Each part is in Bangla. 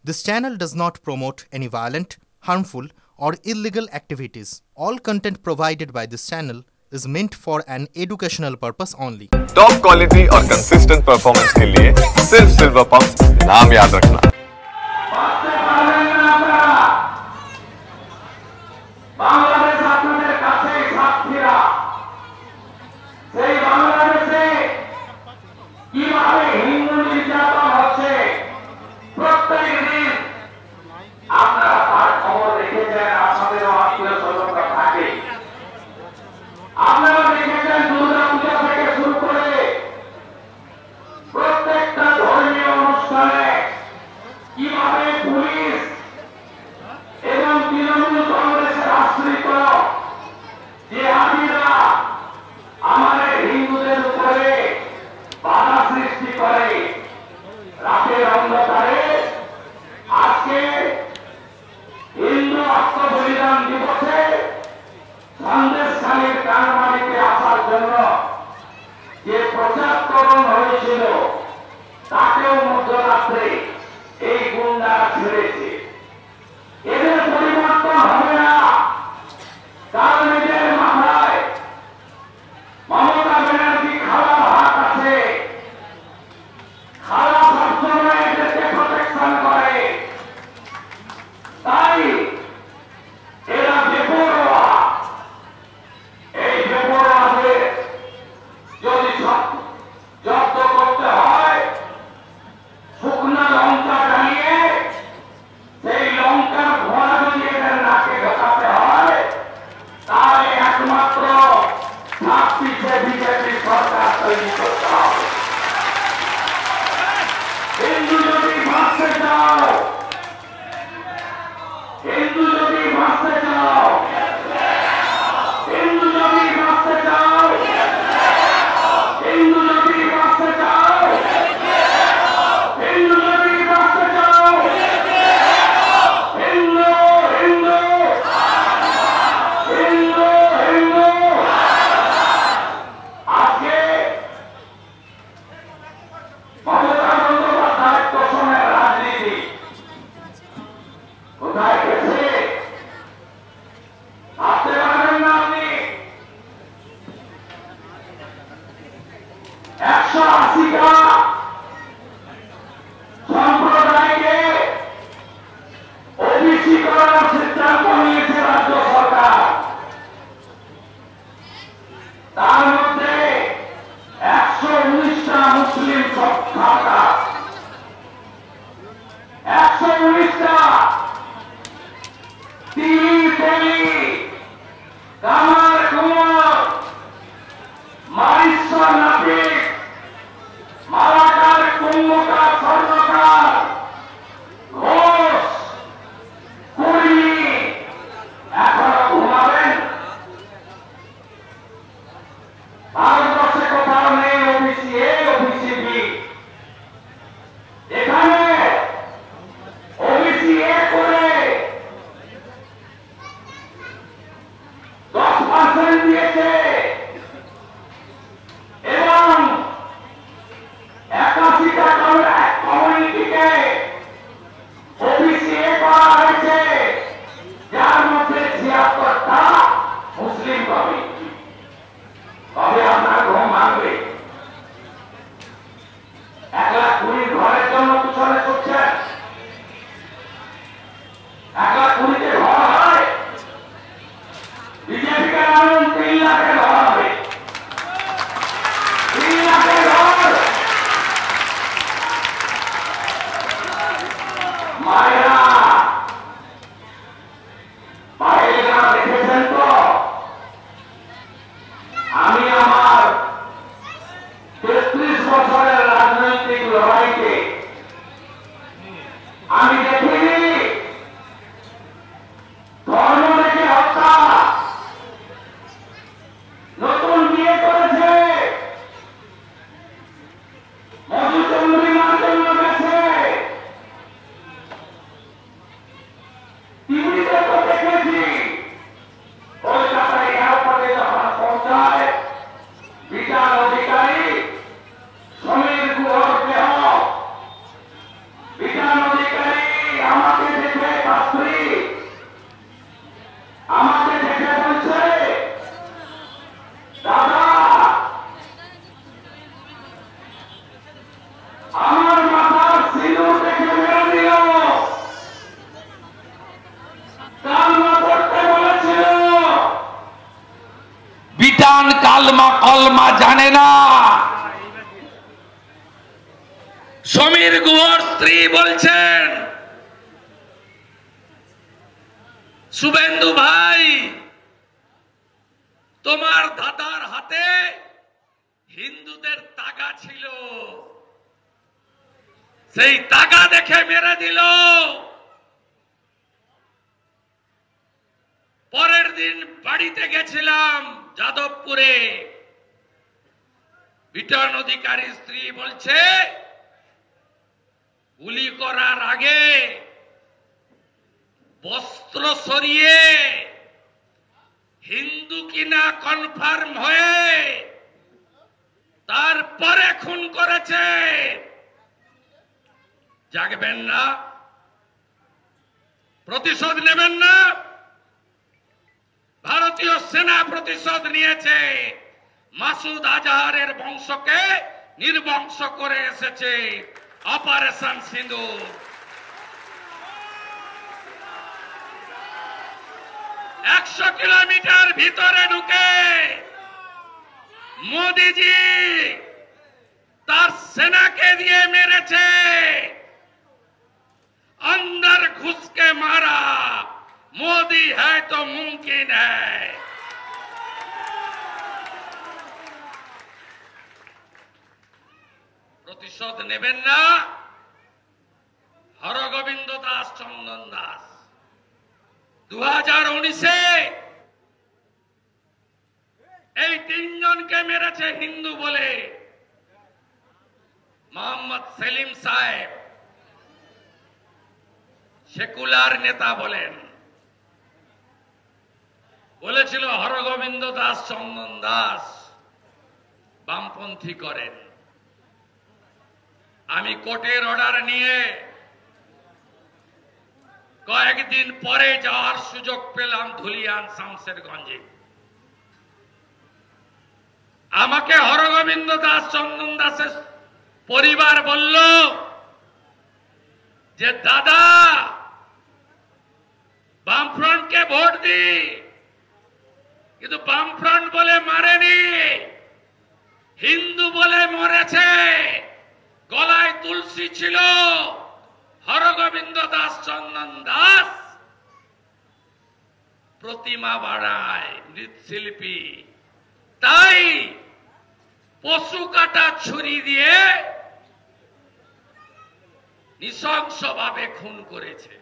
This channel does not promote any violent, harmful, or illegal activities. All content provided by this channel is meant for an educational purpose only. Top quality और कंसिस्टेंट परफॉर्मेंस के लिए सिर्फ सिल्वर पंप्स नाम याद रखना। স্ত্রী বলছেন, শুভেন্দু ভাই, তোমার দাদার হাতে হিন্দুদের তাগা ছিল, সেই তাগা দেখে মেরে দিল। পরের দিন বাড়িতে গেছিলাম যাদবপুরে, বিটন অধিকারী স্ত্রী বলছে, গুলি করার আগে বস্ত্র সরিয়ে হিন্দু কিনা কনফার্ম হয়ে তারপরে খুন করেছে। জাগবেন না? প্রতিশোধ নেবেন না? ভারতীয় সেনা প্রতিশোধ নিয়েছে, মাসুদ আজহারের বংশকে নির্বংশ করে এসেছে অপারেশন সিঁদুর। একশো কিলোমিটার ভিতরে ঢুকে মোদিজি তার সেনাকে দিয়ে মেরেছে। अंदर घुस के मारा, मोदी है तो मुमकिन है। प्रतिशोध नेबेन ना? हरगोविंद दास, चंदन दास 2019-এ এই তিনজনকে মেরেছে হিন্দু বলে। মোহাম্মদ সেলিম সাহেব সেকুলার নেতা বলেন, বলেছিল হরগোবিন্দ দাস, চন্দন দাস বামপন্থী করেন। আমি কোর্টের অর্ডার নিয়ে কয়েকদিন পরে যাওয়ার সুযোগ পেলাম ধুলিয়ান শামশেরগঞ্জে। আমাকে হরগোবিন্দ দাস, চন্দন দাসের পরিবার বলল যে দাদা, বামফ্রন্টকে ভোট দি, কিন্তু বামফ্রন্ট বলে মারেনি, হিন্দু বলে মরেছে। গলায় তুলসী ছিল। হরগোবিন্দ দাস, চন্দন দাস প্রতিমা বাড়ায়, মৃৎশিল্পী, তাই পশু কাটা ছুরি দিয়ে নৃশংসভাবে খুন করেছে।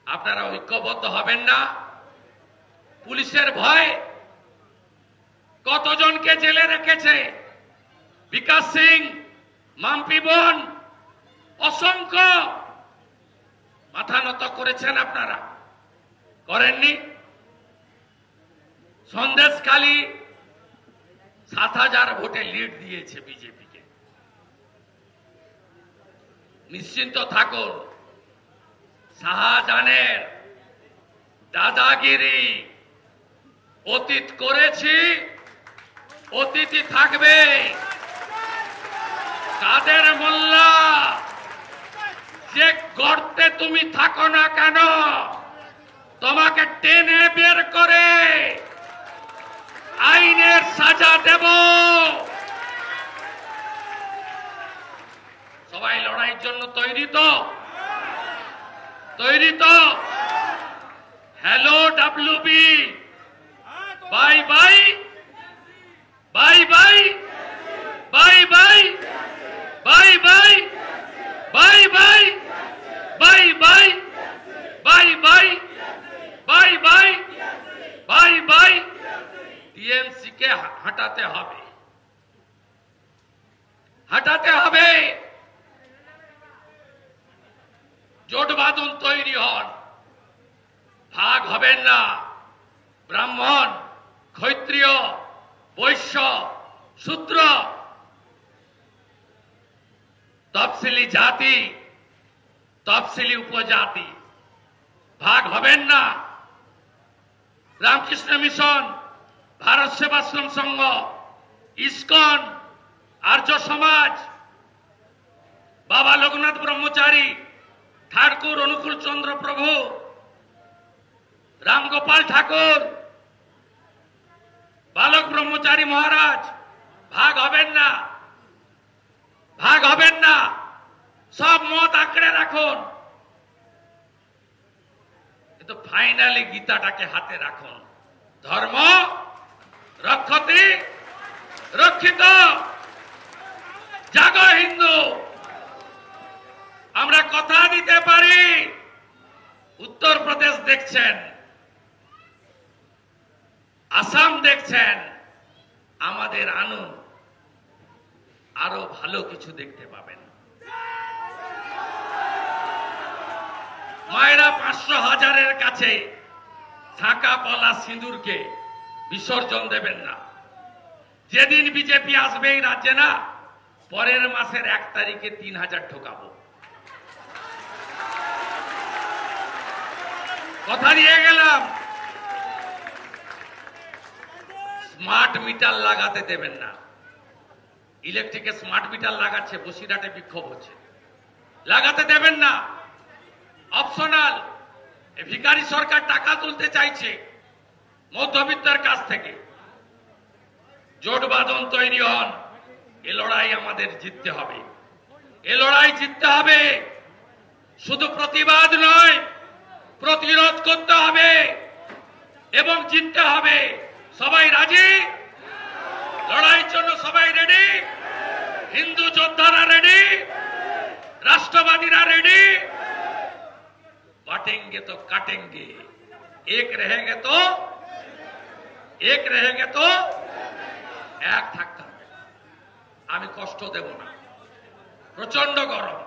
আপনারা ঐক্যবদ্ধ হবেন না? পুলিশের ভয় কতজনকে জেলে রেখেছে? বিকাশ সিং, মাম্পি বোন, অসংখ্য। মাথা নত করেছেন আপনারা? করেননি? সন্দেশখালী 7,000 ভোটে লিড দিয়েছে বিজেপিকে। নিশ্চিন্ত থাকুন, শাহজাহানের দাদাগিরি অতীত করেছি, অতীতই থাকবে। কাদের মোল্লা, যে গর্তে তুমি থাকো না কেন, তোমাকে টেনে বের করে আইনের সাজা দেব। সবাই লড়াইয়ের জন্য তৈরি তো? তৈরি তো? Hello WB, bye bye, bye bye, bye bye, bye bye, bye bye, bye bye, bye bye, bye bye, bye bye. TMC কে হটাতে হবে, হটাতে হবে। জোট বাঁধুন, তৈরি হন, ভাগ হবেন না। ব্রাহ্মণ, ক্ষত্রিয়, বৈশ্য, শূদ্র, তফসিলি জাতি, তফসিলি উপজাতি, ভাগ হবেন না। রামকৃষ্ণ মিশন, ভারত সেবাশ্রম সংঘ, ইসকন, আর্য সমাজ, বাবা লোকনাথ ব্রহ্মচারী, ঠাকুর অনুকূল চন্দ্র প্রভু, রামগোপাল ঠাকুর, বালক ব্রহ্মচারী মহারাজ, ভাগ হবেন না। ভাগ হবেন না, সব মত আঁকড়ে রাখুন, কিন্তু ফাইনালি গীতাটাকে হাতে রাখুন। ধর্ম রক্ষতি রক্ষিত, জাগো হিন্দু। আমরা কথা দিতে পারি, উত্তরপ্রদেশ দেখছেন, আসাম দেখছেন, আমাদের আনুন, আরো ভালো কিছু দেখতে পাবেন। মায়েরা 500,000-এর কাছে ছাকা পলা সিঁদুরকে বিসর্জন দেবেন না। যেদিন বিজেপি আসবে এই রাজ্যে না, পরের মাসের 1 তারিখে 3000 ঢোকাবো। কথা দিয়ে গেলাম। স্মার্ট মিটার লাগাতে দেবেন না। ইলেকট্রিকে স্মার্ট মিটার লাগাচ্ছে, বসিরহাটে বিক্ষোভ হচ্ছে, লাগাতে দেবেন না। অপশনাল। ভিখারি সরকার টাকা তুলতে চাইছে মধ্যবিত্তের কাছ থেকে। জোট বাঁধন তৈরি হন, এ লড়াই আমাদের জিততে হবে, এ লড়াই জিততে হবে। শুধু প্রতিবাদ নয়, প্রতিরোধ করতে হবে এবং জিততে হবে। সবাই রাজি? লড়াইয়ের জন্য সবাই রেডি? হিন্দু যোদ্ধারা রেডি? রাষ্ট্রবাদীরা রেডি? बांटेंगे तो काटेंगे, एक रहेंगे तो এক থাকতে হবে। আমি কষ্ট দেব না। প্রচন্ড গরম।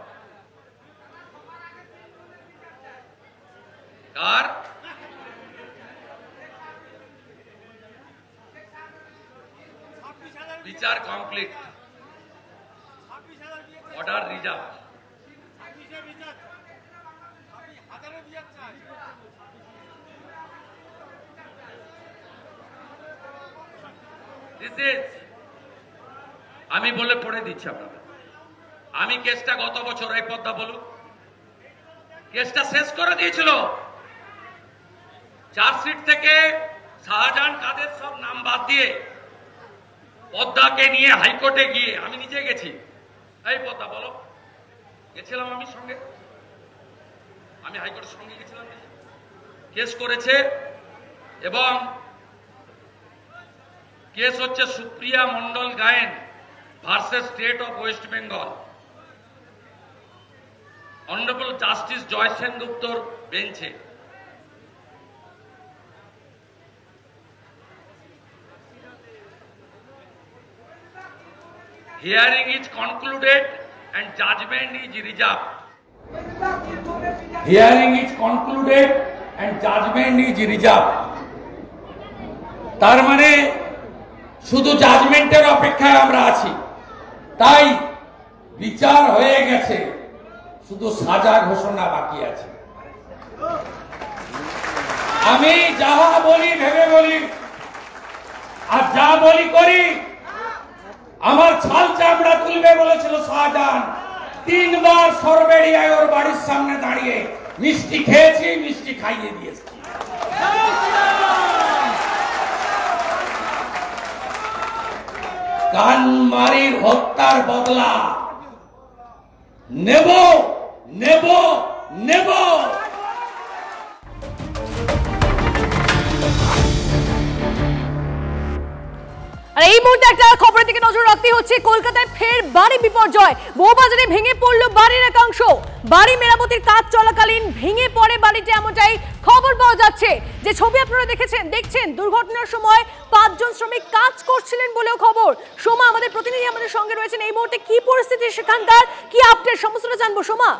কার? বিচার কমপ্লিট, অর্ডার রিজার্ভ। আমি বলে পড়ে দিচ্ছি আপনাদের। আমি কেসটা গত বছর, এই পদ্মা বলুন, কেসটা শেষ করে দিয়েছিল। চার্জশিট থেকে শাহজাহান কাদের সব নাম বাদ দিয়ে পদ্মাকে নিয়ে হাইকোর্টে গিয়ে আমি নিজে গেছি। এই পদ্মা বলো, গেছিলাম আমি সঙ্গে, আমি হাইকোর্টের সঙ্গে গেছিলাম। কেস করেছে এবং কেস হচ্ছে Supriya Mondal Gayen versus state of West Bengal. Honourable justice Joy সেনগুপ্তর বেঞ্চে। Hearing is concluded and judgment is reserved. Hearing is concluded and judgment is reserved. তার মানে শুধু জাজমেন্টের অপেক্ষায় আমরা আছি। তাই বিচার হয়ে গেছে, শুধু সাজা ঘোষণা বাকি আছে। আমি যাহা বলি ভেবে বলি, আর যা বলি করি। আমার ছাল চামড়া তুলবে বলেছিল শাহজাহান। 3 বার সরবেড়িয়ায় ওর বাড়ির সামনে দাঁড়িয়ে মিষ্টি খেয়েছি, মিষ্টি খাইয়ে দিয়েছি। কানমারির হত্যার বদলা নেব নেব নেব। আর এই মুহূর্তে একটা খবরের দিকে নজর রাখতে হচ্ছে। কলকাতায় ফের বাড়ি বিপর্যয়। বউবাজারে ভেঙে পড়লো বাড়ির একাংশ। বাড়ি মেরামতির কাজ চলাকালীন ভেঙে পড়ে বাড়িতে, এমনটাই খবর পাওয়া যাচ্ছে। যে ছবি আপনারা দেখছেন, দুর্ঘটনার সময় 5 জন শ্রমিক কাজ করছিলেন বলেও খবর। সোমা আমাদের প্রতিনিধি আমাদের সঙ্গে রয়েছেন। এই মুহূর্তে কি পরিস্থিতি সেখানকার, কি আপডেট, সমস্তটা জানবো। সোমা,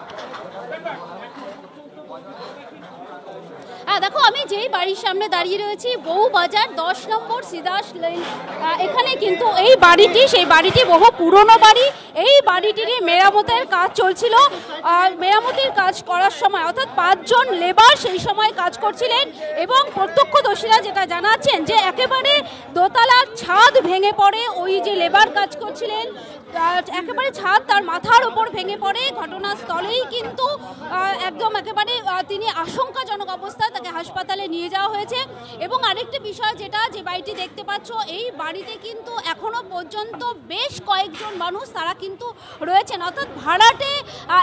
দেখো, আমি যেই বাড়ির সামনে দাঁড়িয়ে রয়েছি, বউবাজার 10 নম্বর সিদাস লেন, এখানে কিন্তু এই বাড়িটি, সেই বাড়িটি বহু পুরনো বাড়ি। এই বাড়িটিরই মেরামতের কাজ চলছিল। মেরামতির কাজ করার সময় অর্থাৎ 5 জন লেবার সেই সময় কাজ করছিলেন এবং প্রত্যক্ষদর্শীরা যেটা জানাচ্ছেন যে একেবারে দোতলার ছাদ ভেঙে পড়ে ওই যে লেবার কাজ করছিলেন একেবারে ছাদ তার মাথার উপর ভেঙে পড়ে। ঘটনাস্থলেই কিন্তু একদম একেবারে তিনি আশঙ্কাজনক অবস্থায় তাকে হাসপাতালে নিয়ে যাওয়া হয়েছে। এবং আরেকটি বিষয় যেটা, যে বাড়িটি দেখতে পাচ্ছ, এই বাড়িতে কিন্তু এখনো পর্যন্ত বেশ কয়েকজন মানুষ তারা কিন্তু রয়েছেন, অর্থাৎ ভাড়াটে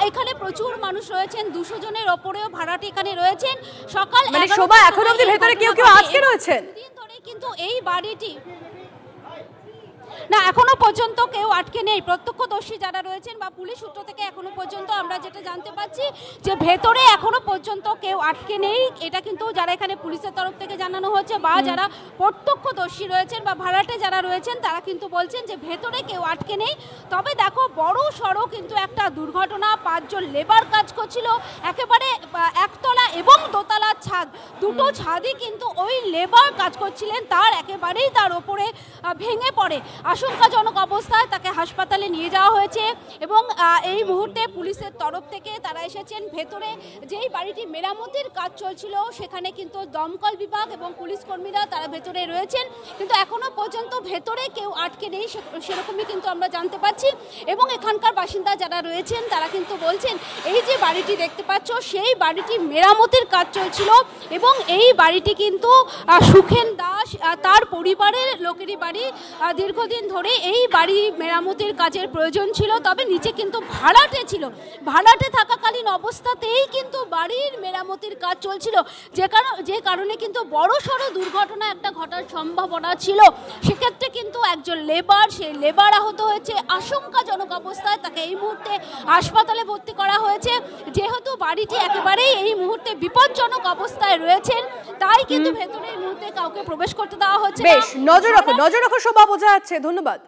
এখানে প্রচুর মানুষ রয়েছেন, 200 জনের ওপরেও ভাড়াটে এখানে রয়েছেন। সকাল এখন অবধি ভেতরে কেউ কেউ আটকে রয়েছেন দিন ধরে কিন্তু এই বাড়িটি না এখনো পর্যন্ত কেউ আটকে নেই। প্রত্যক্ষদর্শী যারা রয়েছেন বা পুলিশ সূত্র থেকে এখনো পর্যন্ত আমরা যেটা জানতে পাচ্ছি যে ভেতরে এখনো পর্যন্ত কেউ আটকে নেই। এটা কিন্তু যারা এখানে পুলিশের তরফ থেকে জানানো হচ্ছে বা যারা প্রত্যক্ষদর্শী রয়েছেন বা ভাড়াটে যারা রয়েছেন তারা কিন্তু বলছেন যে ভেতরে কেউ আটকে নেই। তবে দেখো, বড় সড়ো কিন্তু একটা দুর্ঘটনা। 5 জন লেবার কাজ করছিল, একেবারে একতলা এবং দোতলার ছাদ, দুটো ছাদই কিন্তু ওই লেবার কাজ করছিলেন, তার একেবারেই তার ওপরে ভেঙে পড়ে। আশঙ্কাজনক অবস্থায় তাকে হাসপাতালে নিয়ে যাওয়া হয়েছে। এবং এই মুহূর্তে পুলিশের তরফ থেকে তারা এসেছেন। ভেতরে যেই বাড়িটি মেরামতির কাজ চলছিল সেখানে কিন্তু দমকল বিভাগ এবং পুলিশ কর্মীরা তারা ভেতরে রয়েছেন, কিন্তু এখনো পর্যন্ত ভেতরে কেউ আটকে নেই সেরকমই কিন্তু আমরা জানতে পাচ্ছি। এবং এখানকার বাসিন্দা যারা রয়েছেন তারা কিন্তু বলছেন এই যে বাড়িটি দেখতে পাচ্ছ সেই বাড়িটি মেরামতির কাজ চলছিল এবং এই বাড়িটি কিন্তু সুখেন দাস তার পরিবারের লোকেরই বাড়ি। দীর্ঘদিন ধরে এই বাড়ি মেরামতির কাজের প্রয়োজন ছিল, তবে নিচে কিন্তু ভাড়াটে ছিল। ভাড়াটে থাকাকালীন অবস্থাতেই কিন্তু বাড়ির মেরামতির কাজ চলছিল, যে কারণে কিন্তু বড় সড়ো দুর্ঘটনা একটা ঘটার সম্ভাবনা ছিল। সেক্ষেত্রে কিন্তু একজন লেবার, সেই লেবার আহত হয়েছে। আশঙ্কাজনক অবস্থায় তাকে এই মুহূর্তে হাসপাতালে ভর্তি করা হয়েছে। যেহেতু বাড়িটি একেবারেই এই মুহূর্তে বিপজ্জনক অবস্থায় রয়েছেন, তাই কিন্তু ভেতরে এই মুহূর্তে কাউকে প্রবেশ করতে দেওয়া হচ্ছে। বেশ, নজর রাখো শোভা, বোঝা যাচ্ছে। ধন্যবাদ।